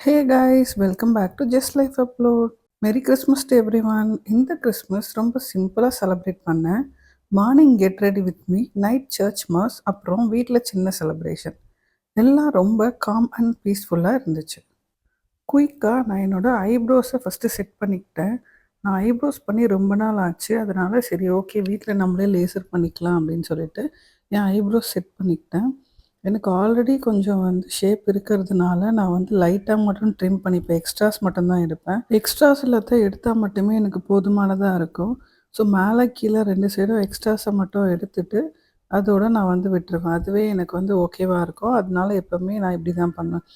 Hey guys, welcome back to Just Life Upload. Merry Christmas to everyone. இந்த Christmas ரொம்ப சிம்பிளாக celebrate பண்ணேன். Morning get ready with me, night church mass, அப்புறம் வீட்டில் சின்ன celebration. எல்லாம் ரொம்ப காம் அண்ட் பீஸ்ஃபுல்லாக இருந்துச்சு. குயிக்காக நான் என்னோடய ஐப்ரோஸை ஃபஸ்ட்டு செட் பண்ணிக்கிட்டேன். நான் ஐப்ரோஸ் பண்ணி ரொம்ப நாள் ஆச்சு. அதனால் சரி ஓகே வீட்டில் நம்மளே லேசர் பண்ணிக்கலாம் அப்படின்னு சொல்லிட்டு என் ஐப்ரோஸ் செட் பண்ணிக்கிட்டேன். எனக்கு ஆல்ரெடி கொஞ்சம் ஷேப் இருக்கிறதுனால நான் லைட்டாக மட்டும் ட்ரிம் பண்ணிப்பேன். எக்ஸ்ட்ராஸ் மட்டும் தான் எடுப்பேன். எக்ஸ்ட்ராஸ் எல்லாத்தையும் எடுத்தால் மட்டுமே எனக்கு போதுமானதாக இருக்கும். ஸோ மேலே கீழே 2 சைடும் எக்ஸ்ட்ராஸை மட்டும் எடுத்துட்டு அதோட நான் விட்டுருவேன். அதுவே எனக்கு ஓகேவாக இருக்கும். அதனால எப்போவுமே நான் இப்படி தான் பண்ணுவேன்.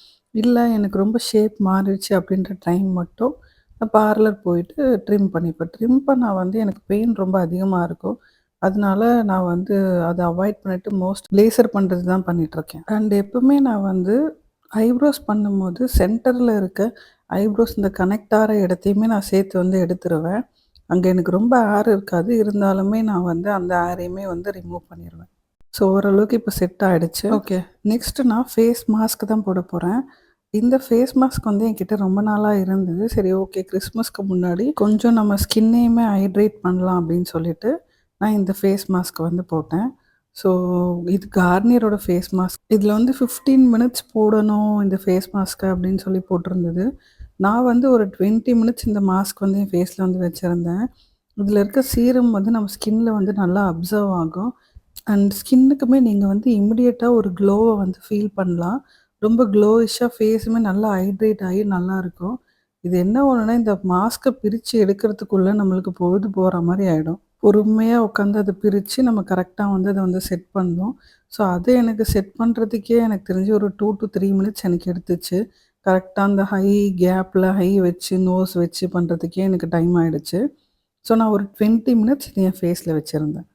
இல்லை எனக்கு ரொம்ப ஷேப் மாறிடுச்சு அப்படின்ற டைம் மட்டும் நான் பார்லர் போயிட்டு ட்ரிம் பண்ணிப்பேன். ட்ரிம் பண்ணால் எனக்கு பெயின் ரொம்ப அதிகமாக இருக்கும். அதனால நான் அத அவாய்ட் பண்ணிட்டு லேசர் பண்ணுறது தான் பண்ணிகிட்ருக்கேன். அண்ட் எப்பவுமே நான் ஐப்ரோஸ் பண்ணும்போது சென்டரில் இருக்க ஐப்ரோஸ் இந்த கனெக்ட் ஆகிற இடத்தையுமே நான் சேர்த்து எடுத்துருவேன். அங்கே எனக்கு ரொம்ப ஹேர் இருக்காது. இருந்தாலுமே நான் அந்த ஹேரையுமே ரிமூவ் பண்ணிடுவேன். ஸோ ஓரளவுக்கு இப்போ செட் ஆகிடுச்சு. ஓகே, நெக்ஸ்ட்டு நான் ஃபேஸ் மாஸ்க் தான் போட போகிறேன். இந்த ஃபேஸ் மாஸ்க் என்கிட்ட ரொம்ப நாளாக இருந்தது. சரி ஓகே, கிறிஸ்மஸ்க்கு முன்னாடி கொஞ்சம் நம்ம ஸ்கின்னையுமே ஹைட்ரேட் பண்ணலாம் அப்படின்னு சொல்லிட்டு நான் இந்த ஃபேஸ் மாஸ்க் போட்டேன். ஸோ இது கார்னியரோட ஃபேஸ் மாஸ்க். இதில் 15 மினிட்ஸ் போடணும் இந்த ஃபேஸ் மாஸ்க்கை அப்படின்னு சொல்லி போட்டிருந்தது. நான் ஒரு 20 மினிட்ஸ் இந்த மாஸ்க் என் ஃபேஸில் வச்சுருந்தேன். இதில் இருக்க சீரம் நம்ம ஸ்கின்னில் நல்லா அப்சர்வ் ஆகும். அண்ட் ஸ்கின்னுக்குமே நீங்கள் இமிடியேட்டாக ஒரு க்ளோவை ஃபீல் பண்ணலாம். ரொம்ப க்ளோயிஷாக ஃபேஸுமே நல்லா ஹைட்ரேட் ஆகி நல்லாயிருக்கும். இது என்ன ஒன்றுனா இந்த மாஸ்க்கை பிரித்து எடுக்கிறதுக்குள்ளே நம்மளுக்கு பொழுது போகிற மாதிரி ஆகிடும். பொறுமையாக உட்காந்து அதை பிரித்து நம்ம கரெக்டாக அதை செட் பண்ணணும். ஸோ அது எனக்கு செட் பண்ணுறதுக்கே எனக்கு தெரிஞ்சு ஒரு 2 to 3 மினிட்ஸ் எனக்கு எடுத்துச்சு. கரெக்டாக அந்த ஹை கேப்பில் ஹை வச்சு நோஸ் வச்சு பண்ணுறதுக்கே எனக்கு டைம் ஆகிடுச்சு. ஸோ நான் ஒரு 20 மினிட்ஸ் இது என் ஃபேஸில் வச்சுருந்தேன்.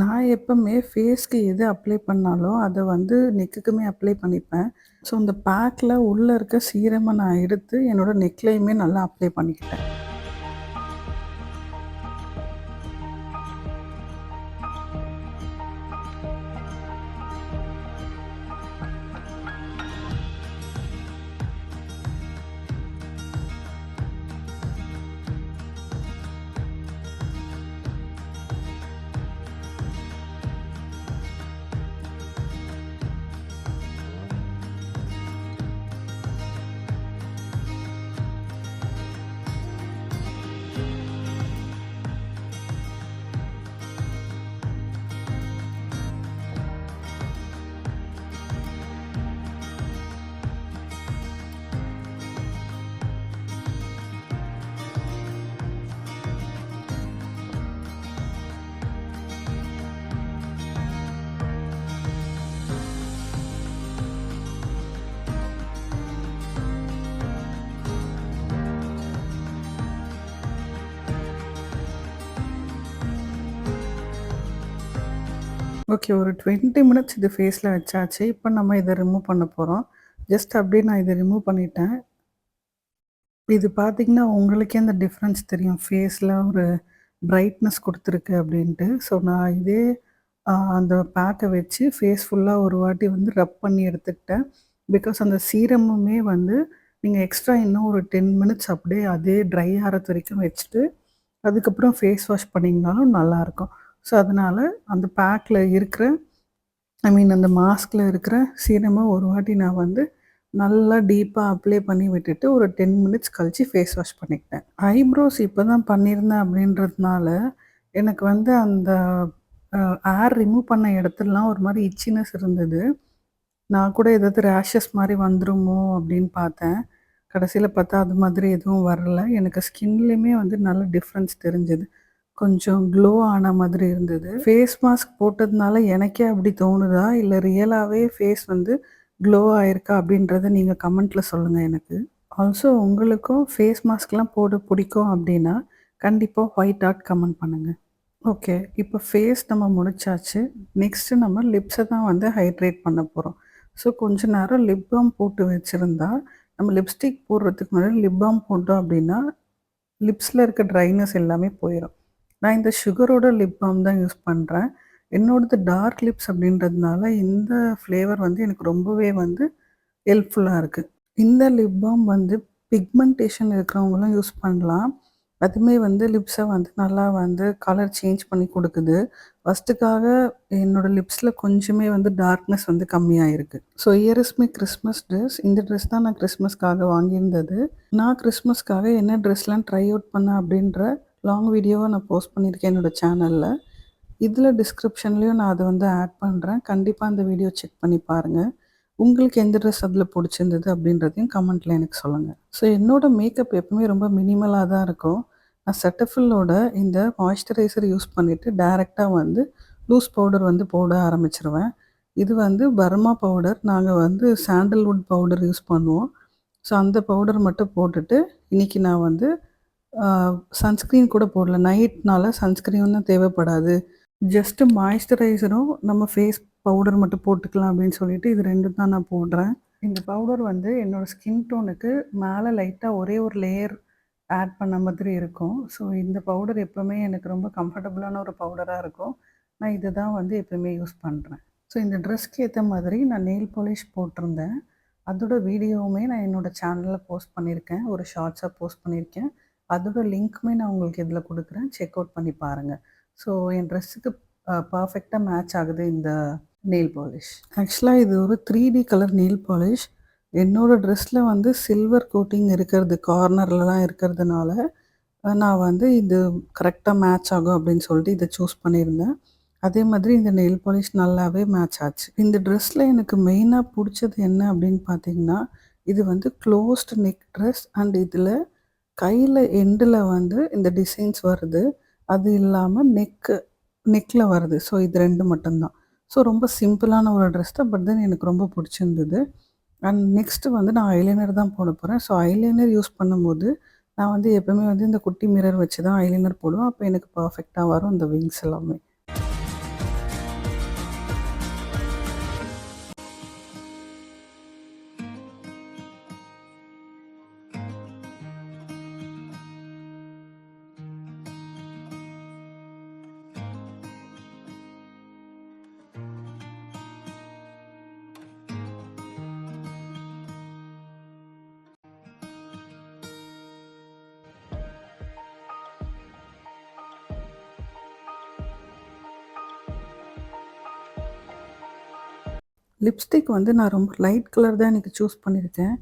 நான் எப்பவுமே ஃபேஸ்க்கு எது அப்ளை பண்ணாலும் அத நெக்குக்குமே அப்ளை பண்ணிப்பேன். ஸோ அந்த பேக்கில் உள்ளே இருக்க சீரமை நான் எடுத்து என்னோட நெக்லையுமே நல்லா அப்ளை பண்ணிக்கிட்டேன். ஓகே, ஒரு 20 மினிட்ஸ் இது ஃபேஸில் வச்சாச்சு. இப்போ நம்ம இதை ரிமூவ் பண்ண போகிறோம். ஜஸ்ட் அப்படியே நான் இதை ரிமூவ் பண்ணிட்டேன். இது பார்த்திங்கன்னா உங்களுக்கே அந்த டிஃப்ரென்ஸ் தெரியும். ஃபேஸில் ஒரு பிரைட்னஸ் கொடுத்துருக்கு அப்படின்ட்டு. ஸோ நான் இதே அந்த பேக்கை வச்சு ஃபேஸ் ஃபுல்லாக ஒரு வாட்டி ரப் பண்ணி எடுத்துக்கிட்டேன். பிகாஸ் அந்த சீரமுமே நீங்கள் எக்ஸ்ட்ரா இன்னும் ஒரு 10 மினிட்ஸ் அப்படியே அதே ட்ரை ஆகிறது வரைக்கும் வச்சுட்டு அதுக்கப்புறம் ஃபேஸ் வாஷ் பண்ணிங்கனாலும் நல்லாயிருக்கும். ஸோ அதனால் அந்த பேக்கில் இருக்கிற அந்த மாஸ்கில் இருக்கிற சீரமை ஒரு வாட்டி நான் நல்லா டீப்பா அப்ளை பண்ணி விட்டுட்டு ஒரு 10 மினிட்ஸ் கழிச்சு ஃபேஸ் வாஷ் பண்ணிக்கிட்டேன். ஐப்ரோஸ் இப்ப தான் பண்ணியிருந்தேன் அப்படின்றதுனால, எனக்கு வந்து அந்த அ ஏர் ரிமூவ் பண்ண இடத்துலலாம் ஒரு மாரி இச்சினஸ் இருந்தது. நான் கூட ஏதாவது ரேஷஸ் மாரி வந்துருமோ அப்படின்னு பார்த்தேன். கடைசில பார்த்தா அது மாதிரி எதுவும் வரல. எனக்கு ஸ்கின்லயுமே வந்து நல்ல டிஃப்ரென்ஸ் தெரிஞ்சது. கொஞ்சம் க்ளோ ஆன மாதிரி இருந்தது. ஃபேஸ் மாஸ்க் போட்டதுனால எனக்கே அப்படி தோணுதா? இல்ல ரியலாவே ஃபேஸ் வந்து க்ளோ ஆயிருக்கா? அப்படின்றத நீங்க கமெண்ட்ல சொல்லுங்க எனக்கு. ஆல்சோ உங்களுக்கும் ஃபேஸ் மாஸ்க்லாம் போட பிடிக்கும் அப்படின்னா, கண்டிப்பா ஒயிட் டாட் கமெண்ட் பண்ணுங்க. ஓகே. இப்போ ஃபேஸ் நம்ம முடிச்சாச்சு. நெக்ஸ்ட்டு நம்ம லிப்ஸ தான் வந்து ஹைட்ரேட் பண்ண போறோம். ஸோ கொஞ்ச நேரம் லிப் பாம் போட்டு வச்சிருந்தா, நம்ம லிப்ஸ்டிக் போடுறதுக்கு முன்னாடி லிப் பாம் போட்டோம் அப்படின்னா, லிப்ஸ்ல இருக்க ட்ரைனஸ் எல்லாமே போயிரும். நான் இந்த சுகரோட லிப் பாம் தான் யூஸ் பண்றேன். என்னோடது டார்க் லிப்ஸ் அப்படின்றதுனால, இந்த ஃப்ளேவர் வந்து எனக்கு ரொம்பவே வந்து ஹெல்ப்ஃபுல்லா இருக்கு. இந்த லிப் பாம் வந்து பிக்மெண்டேஷன் இருக்கிறவங்களும் யூஸ் பண்ணலாம். அதுவுமே வந்து லிப்ஸ வந்து நல்லா வந்து கலர் சேஞ்ச் பண்ணி குடுக்குது. ஃபர்ஸ்ட்டுக்காக என்னோட லிப்ஸ்ல கொஞ்சமே வந்து டார்க்னஸ் வந்து கம்மியாயிருக்கு. So here is my Christmas dress. இந்த ட்ரெஸ் தான் நான் கிறிஸ்மஸ்க்காக வாங்கியிருந்தது. நான் கிறிஸ்மஸ்க்காக என்ன ட்ரெஸ்லாம் ட்ரை அவுட் பண்ணேன் அப்படின்ற லாங் வீடியோவ நான் போஸ்ட் பண்ணியிருக்கேன் என்னோட சேனல்ல. இதில டிஸ்கிரிப்ஷன்லயும் நான் அத வந்து ஆட் பண்றேன். கண்டிப்பா அந்த வீடியோ செக் பண்ணி பாருங்க. உங்களுக்கு எந்த ட்ரெஸ் அதில புடிச்சிருந்தது அப்படின்றதையும் கமெண்ட்ல எனக்கு சொல்லுங்க. ஸோ என்னோட மேக்கப் எப்பவுமே ரொம்ப மினிமலா தான் இருக்கும். நான் செட்டஃபில்லோட இந்த மாய்ஸ்சரைசர் யூஸ் பண்ணிட்டு டைரக்ட்டா வந்து லூஸ் பவுடர் வந்து போட ஆரம்பிச்சுருவேன். இது வந்து பர்மா பவுடர். நாங்க வந்து சாண்டல்வுட் பவுடர் யூஸ் பண்ணுவோம். ஸோ அந்த பவுடர் மட்டும் போட்டுட்டு, இன்னைக்கு நான் வந்து சன்ஸ்கிரீன் கூட போடல. நைட்னால சன்ஸ்கிரீனும் தேவைப்படாது. ஜஸ்ட் மாய்ஸ்சரைசரும், நம்ம ஃபேஸ் பவுடர் மட்டும் போட்டுக்கலாம் அப்படின்னு சொல்லிட்டு, இது 2ம் தான் நான் போடுறேன். இந்த பவுடர் வந்து என்னோட ஸ்கின் டோனுக்கு மேல லைட்டா ஒரே ஒரு லேயர் ஆட் பண்ண மாதிரி இருக்கும். ஸோ இந்த பவுடர் எப்பவுமே எனக்கு ரொம்ப கம்ஃபர்டபுளான ஒரு பவுடரா இருக்கும். நான் இத தான் வந்து எப்பவுமே யூஸ் பண்றேன். ஸோ இந்த ட்ரெஸ்க்கு ஏத்த மாதிரி நான் நெயில் பாலிஷ் போட்டிருந்தேன். அதோட வீடியோவுமே நான் என்னோட சேனல்ல போஸ்ட் பண்ணியிருக்கேன். ஒரு ஷார்ட்ஸா போஸ்ட் பண்ணியிருக்கேன். அதோட லிங்க்குமே நான் உங்களுக்கு இதில குடுக்குறேன். செக் அவுட் பண்ணி பாருங்க. ஸோ என் ட்ரெஸ்ஸுக்கு பெர்ஃபெக்ட்டா மேட்ச் ஆகுது இந்த நெயில் பாலிஷ். ஆக்சுவலா இது ஒரு 3டி கலர் நெயில் பாலிஷ். என்னோட ட்ரெஸ்ல வந்து சில்வர் கோட்டிங் இருக்கிறது கார்னர்லலாம் இருக்கிறதுனால, நான் வந்து இது கரெக்ட்டா மேட்ச் ஆகும் அப்படின்னு சொல்லிட்டு இத சூஸ் பண்ணியிருந்தேன். அதே மாதிரி இந்த நெயில் பாலிஷ் நல்லாவே மேட்ச் ஆச்சு. இந்த ட்ரெஸ்ல எனக்கு மெயினா புடிச்சது என்ன அப்படின்னு பார்த்தீங்கன்னா, இது வந்து க்ளோஸ்ட் நெக் ட்ரெஸ் அண்ட் இதில கையில எண்டுல வந்து இந்த டிசைன்ஸ் வருது. அது இல்லாம நெக்ல வருது. ஸோ இது 2 மட்டும் தான். ஸோ ரொம்ப சிம்பிளான ஒரு ட்ரெஸ் தான். பட் தென் எனக்கு ரொம்ப புடிச்சிருந்தது. அண்ட் நெக்ஸ்ட்டு வந்து நான் ஐலைனர் தான் போட போறேன். ஸோ ஐலைனர் யூஸ் பண்ணும்போது, நான் வந்து எப்பவுமே வந்து இந்த குட்டி மிரர் வச்சு தான் ஐலைனர் போடுவேன். அப்போ எனக்கு பெர்ஃபெக்ட்டா வரும் இந்த விங்ஸ் எல்லாமே. லிப்ஸ்டிக் வந்து நான் ரொம்ப லைட் கலர் தான் எனக்கு சூஸ் பண்ணியிருக்கேன்.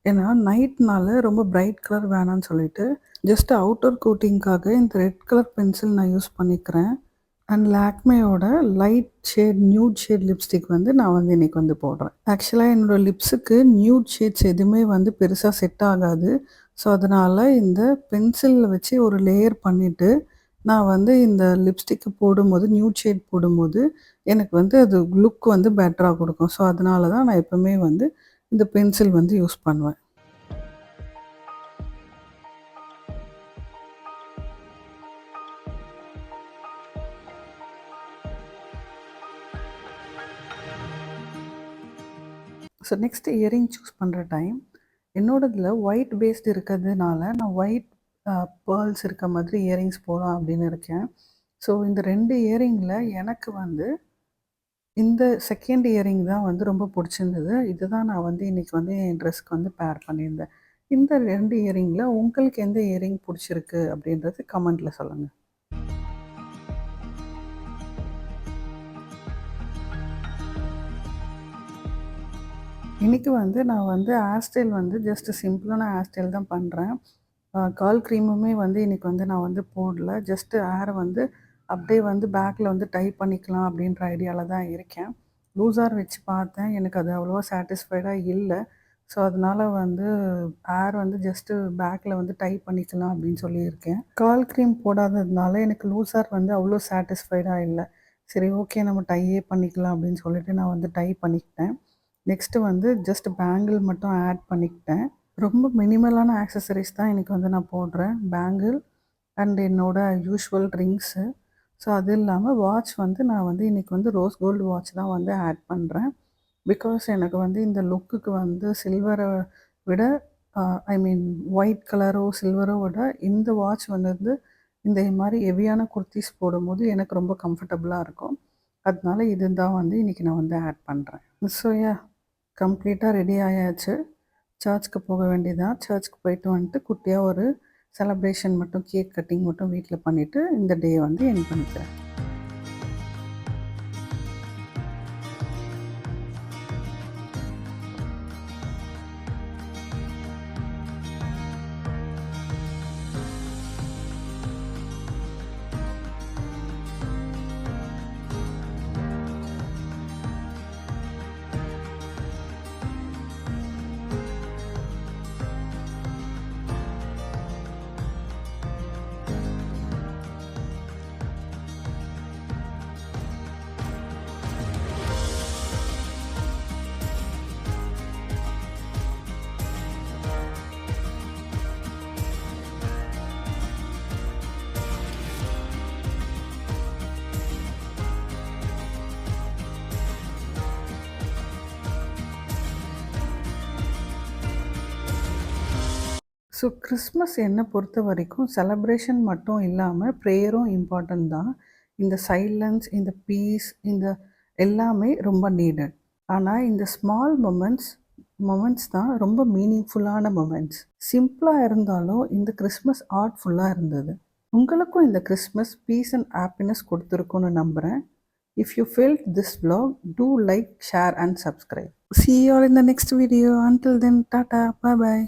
ஏன்னா நைட்னால ரொம்ப பிரைட் கலர் வேணான்னு சொல்லிட்டு, ஜஸ்ட் அவுட்டர் கோட்டிங்க்காக இந்த ரெட் கலர் பென்சில் நான் யூஸ் பண்ணிக்கிறேன். அண்ட் லாக்மேயோட light shade, nude shade lipstick வந்து நான் வந்து இன்னைக்கு வந்து போடுறேன். ஆக்சுவலா என்னோட லிப்ஸுக்கு நியூட் ஷேட்ஸ் எதுவுமே வந்து பெருசா செட் ஆகாது. ஸோ, அதனால இந்த பென்சில்ல வச்சு ஒரு லேயர் பண்ணிட்டு, நான் வந்து இந்த லிப்ஸ்டிக் போடும்போது, நியூட் ஷேட் போடும்போது, எனக்கு வந்து அது லுக் வந்து பெட்டரா குடுக்கும். ஸோ, அதனால தான் நான் எப்பவுமே வந்து இந்த பென்சில் வந்து யூஸ் பண்ணுவேன். ஸோ நெக்ஸ்ட் இயரிங் சூஸ் பண்ணுற டைம், என்னோடதில் ஒயிட் பேஸ்டு இருக்கிறதுனால நான் ஒயிட் பேர்ல்ஸ் இருக்க மாதிரி இயரிங்ஸ் போடலாம் அப்படின்னு இருக்கேன். ஸோ இந்த 2 இயரிங்கில் எனக்கு வந்து இந்த செகண்ட் இயரிங் தான் வந்து ரொம்ப பிடிச்சிருந்தது. இதுதான் நான் வந்து இன்றைக்கி வந்து என் ட்ரெஸ்க்கு வந்து பேர் பண்ணியிருந்தேன். இந்த 2 இயரிங்கில் உங்களுக்கு எந்த இயரிங் பிடிச்சிருக்கு அப்படின்றது கமெண்ட்டில் சொல்லுங்கள். இன்றைக்கி வந்து நான் வந்து ஹேர் ஸ்டைல் வந்து ஜஸ்ட்டு சிம்பிளான ஹேர் ஸ்டைல் தான் பண்ணுறேன். கால் க்ரீமுமே வந்து இன்றைக்கி வந்து நான் வந்து போடல. ஜஸ்ட்டு ஹேரை வந்து அப்படியே வந்து பேக்கில் வந்து டை பண்ணிக்கலாம் அப்படின்ற ஐடியாவில் தான் இருக்கேன். லூஸ் ஹேர் வச்சு பார்த்தேன். எனக்கு அது அவ்வளோவா சாட்டிஸ்ஃபைடாக இல்லை. ஸோ அதனால் வந்து ஹேர் வந்து ஜஸ்ட்டு பேக்கில் வந்து டை பண்ணிக்கலாம் அப்படின்னு சொல்லியிருக்கேன். கால் க்ரீம் போடாததுனால எனக்கு லூஸ் ஹேர் வந்து அவ்வளோ சாட்டிஸ்ஃபைடாக இல்லை. சரி, ஓகே, நம்ம டையே பண்ணிக்கலாம் அப்படின்னு சொல்லிட்டு நான் வந்து டை பண்ணிக்கிட்டேன். நெக்ஸ்ட்டு வந்து ஜஸ்ட் பேங்கிள் மட்டும் ஆட் பண்ணிக்கிட்டேன். ரொம்ப மினிமலான ஆக்சஸரீஸ் தான் இன்றைக்கி வந்து நான் போடுறேன். பேங்கிள் அண்ட் என்னோடய யூஷுவல் ரிங்ஸு. ஸோ அது இல்லாமல் வாட்ச் வந்து நான் வந்து இன்றைக்கி வந்து ரோஸ் கோல்டு வாட்ச் தான் வந்து ஆட் பண்ணுறேன். பிகாஸ் எனக்கு வந்து இந்த லுக்குக்கு வந்து சில்வரை விட ஐ மீன் ஒயிட் கலரோ சில்வரோ விட இந்த வாட்ச் வந்து இந்த மாதிரி ஹெவியான குர்த்திஸ் போடும்போது எனக்கு ரொம்ப கம்ஃபர்டபுளாக இருக்கும். அதனால இது தான் வந்து இன்றைக்கி நான் வந்து ஆட் பண்ணுறேன். ஸோ கம்ப்ளீட்டாக ரெடி ஆயாச்சு. சர்ச்சுக்கு போக வேண்டியதான். சர்ச்சுக்கு போயிட்டு வந்துட்டு குட்டியாக ஒரு செலப்ரேஷன் மட்டும், கேக் கட்டிங் மட்டும் வீட்டில் பண்ணிவிட்டு இந்த டே வந்து எண்ட் பண்ணிக்கிறேன். ஸோ கிறிஸ்மஸ் என்னை பொறுத்த வரைக்கும் செலப்ரேஷன் மட்டும் இல்லாமல் ப்ரேயரும் இம்பார்ட்டன்ட் தான். இந்த சைலன்ஸ், இந்த பீஸ், இந்த எல்லாமே ரொம்ப நீடட். ஆனால் இந்த ஸ்மால் மொமெண்ட்ஸ் தான் ரொம்ப மீனிங்ஃபுல்லான மொமெண்ட்ஸ். சிம்பிளாக இருந்தாலும் இந்த கிறிஸ்மஸ் ஆர்ட்ஃபுல்லாக இருந்தது. உங்களுக்கும் இந்த கிறிஸ்மஸ் பீஸ் அண்ட் ஹாப்பினஸ் கொடுத்துருக்குன்னு நம்புகிறேன். If you felt this vlog, do like, share and subscribe. See you all in the next video. Until then, tata, bye bye.